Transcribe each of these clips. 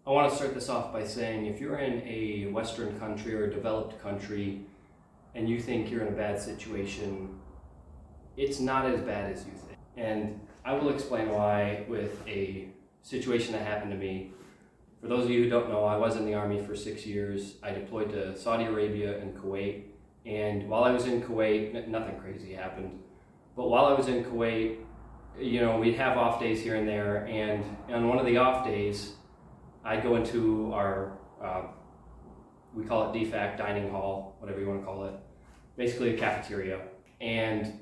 I want to start this off by saying if you're in a Western country or a developed country and you think you're in a bad situation, it's not as bad as you think. And I will explain why with a situation that happened to me. For those of you who don't know, I was in the Army for 6 years. I deployed to Saudi Arabia and Kuwait. And while I was in Kuwait, nothing crazy happened. But while I was in Kuwait, we'd have off days here and there. And on one of the off days, I'd go into our, we call it DFAC, dining hall, whatever you want to call it, basically a cafeteria. And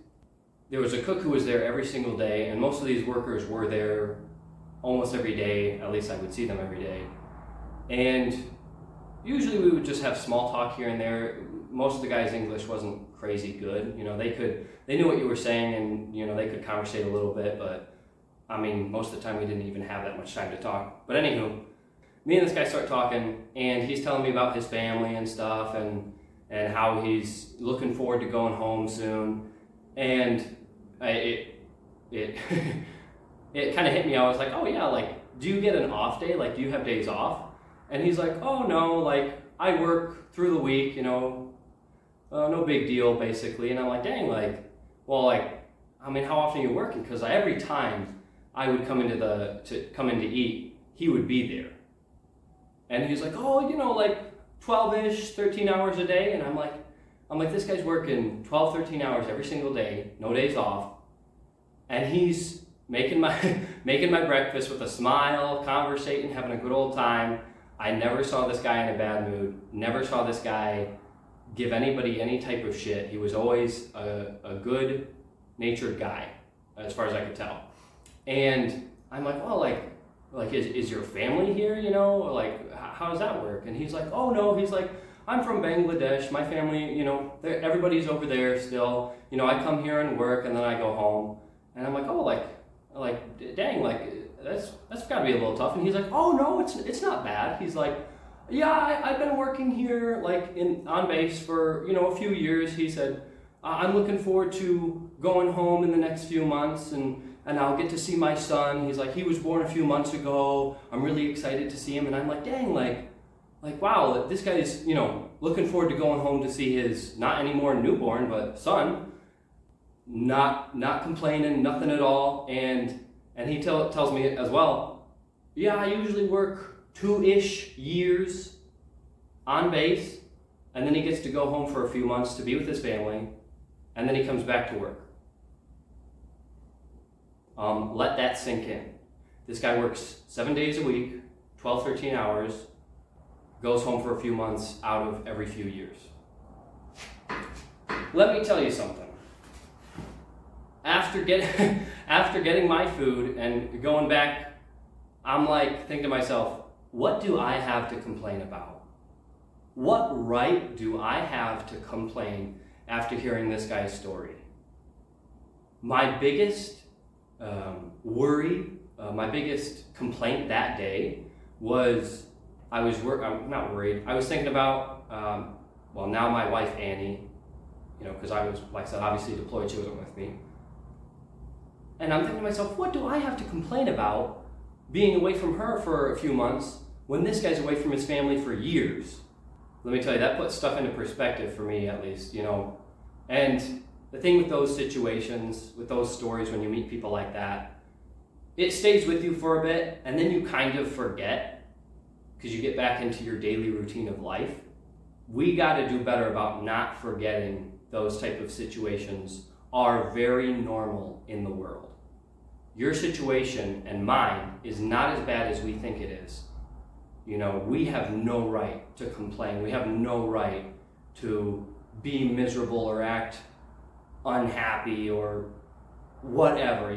there was a cook who was there every single day, and most of these workers were there almost every day. At least I would see them every day. And usually we would just have small talk here and there. Most of the guys' English wasn't crazy good. They knew what you were saying, and they could conversate a little bit, but I mean, most of the time we didn't even have that much time to talk. But anywho, me and this guy start talking, and he's telling me about his family and stuff, and how he's looking forward to going home soon. And it it kind of hit me. I was like, oh yeah, like, do you get an off day? Like, do you have days off? And he's like, oh no, like, I work through the week, no big deal, basically. And I'm like, dang, like, well, like, I mean, how often are you working? Because every time I would come in to eat, he would be there. And he's like, oh, like 12-ish, 13 hours a day. And I'm like, this guy's working 12, 13 hours every single day, no days off. And he's making my breakfast with a smile, conversating, having a good old time. I never saw this guy in a bad mood, never saw this guy give anybody any type of shit. He was always a good-natured guy, as far as I could tell. And I'm like, well, like is your family here, like, how does that work? And he's like, oh no, he's like, I'm from Bangladesh, my family, everybody's over there still, I come here and work and then I go home. And I'm like, oh, like, dang, like, that's gotta be a little tough. And he's like, oh no, it's not bad. He's like, yeah, I've been working here, like, on base for, a few years. He said, I'm looking forward to going home in the next few months, and I'll get to see my son. He's like, he was born a few months ago. I'm really excited to see him. And I'm like, dang, like, wow, this guy's, looking forward to going home to see his, not anymore newborn, but son, not complaining, nothing at all. And he tells me as well, yeah, I usually work 2-ish years on base, and then he gets to go home for a few months to be with his family, and then he comes back to work. Let that sink in. This guy works 7 days a week, 12, 13 hours, goes home for a few months out of every few years. Let me tell you something. After getting my food and going back, I'm like, thinking to myself, what do I have to complain about? What right do I have to complain after hearing this guy's story? My biggest worry, my biggest complaint that day was I'm not worried. I was thinking about, now my wife Annie, because I was, like I said, obviously deployed, she wasn't with me. And I'm thinking to myself, what do I have to complain about being away from her for a few months when this guy's away from his family for years? Let me tell you, that puts stuff into perspective for me, at least, And the thing with those situations, with those stories, when you meet people like that, it stays with you for a bit, and then you kind of forget because you get back into your daily routine of life. We got to do better about not forgetting those type of situations are very normal in the world. Your situation and mine is not as bad as we think it is. We have no right to complain. We have no right to be miserable or act unhappy or whatever.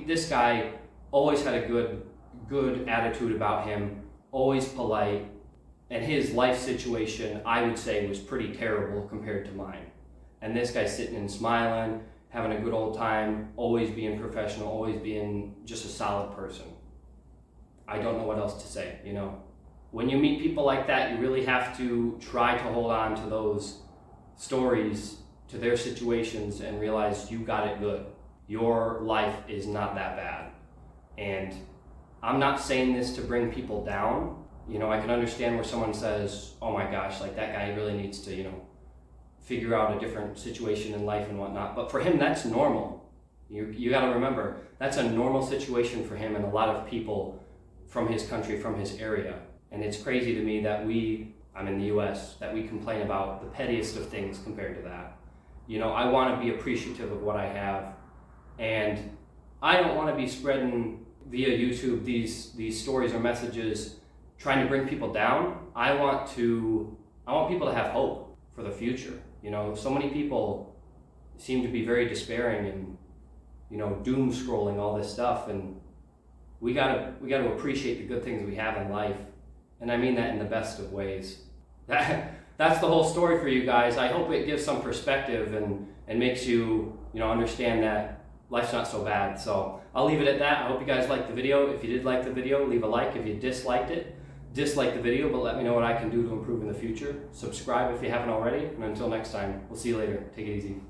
This guy always had a good attitude about him, always polite, and his life situation, I would say, was pretty terrible compared to mine. And this guy's sitting and smiling, having a good old time, always being professional, always being just a solid person. I don't know what else to say, When you meet people like that, you really have to try to hold on to those stories, to their situations, and realize you got it good. Your life is not that bad. And I'm not saying this to bring people down. I can understand where someone says, oh my gosh, like that guy really needs to, figure out a different situation in life and whatnot. But for him, that's normal. You got to remember, that's a normal situation for him and a lot of people from his country, from his area. And it's crazy to me that I'm in the US, that we complain about the pettiest of things compared to that. I want to be appreciative of what I have, and I don't want to be spreading via YouTube these stories or messages trying to bring people down. I want people to have hope for the future. So many people seem to be very despairing and doom scrolling all this stuff, and we gotta appreciate the good things we have in life, and I mean that in the best of ways. That's the whole story for you guys. I hope it gives some perspective and makes you understand that life's not so bad. So I'll leave it at that. I hope you guys liked the video. If you did like the video, leave a like. If you disliked it, dislike the video, but let me know what I can do to improve in the future. Subscribe if you haven't already, and until next time, we'll see you later. Take it easy.